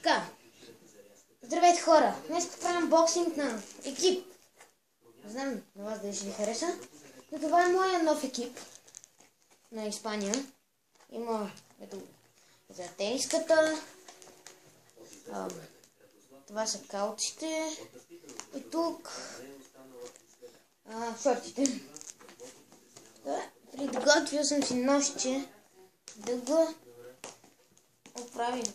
Така. Здравейте, хора! Днес правим боксинг на екип. Не знам на вас дали ще ви хареса. Но това е моя нов екип на Испания. Има за тениската. Това са калците. И тук шортите. Приготвил съм си ножче да го оправим.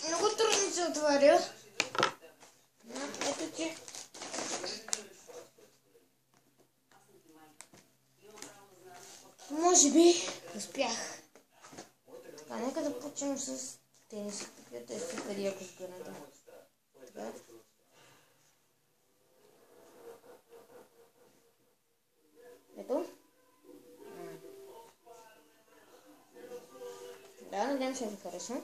Много трудно се отваря. Ето че. Може би успях. Така, нека да почнем с тениската, която е супер яко сгъната. Така. Ето. Да, надявам се да ви харесва.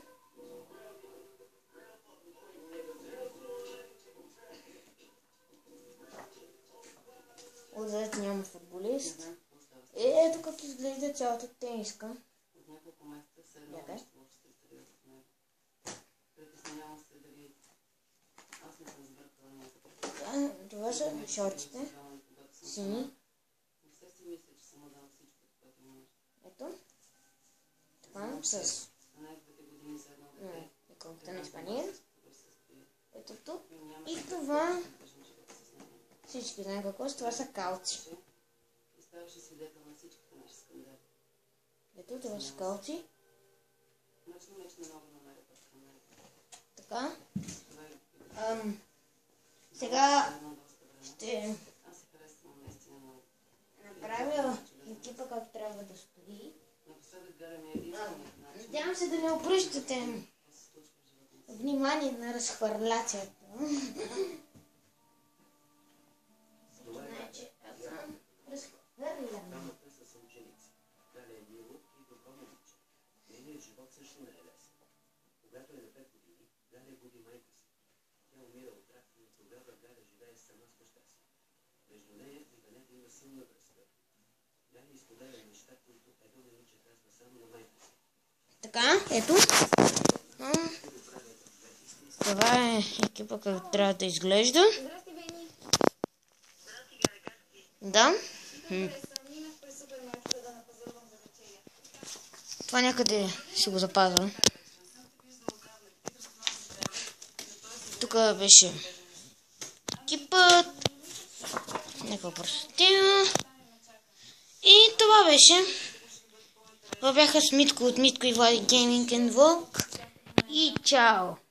Отзад няма футболист. Ето как изглежда цялата тениска. Гледай. Това са шортите. Сини. Ето. Това с иконката на Испания. Ето тук. И това всички знаем какво са. Това са калци. Ето това са калци. Така. Сега ще направя екипа как трябва да стои. Надявам се да не обръщате внимание на разхвърляцията. Значи, аз съм разхвърлян. Когато е на 5 години, Галя губи майка си. Тя умира от рак, но тогава Галя живее сама с баща си. Между нея и Венета има силна връзка. Галя изподеля неща, които едно момиче казва само на майка си. Така, ето. Това е екипа, как трябва да изглежда. Да. Това някъде си го запазва. Тук беше екипът. Нека простя. И това беше. Това бяха с Митко от Митко и Влади Гейминг & Влог. И чао!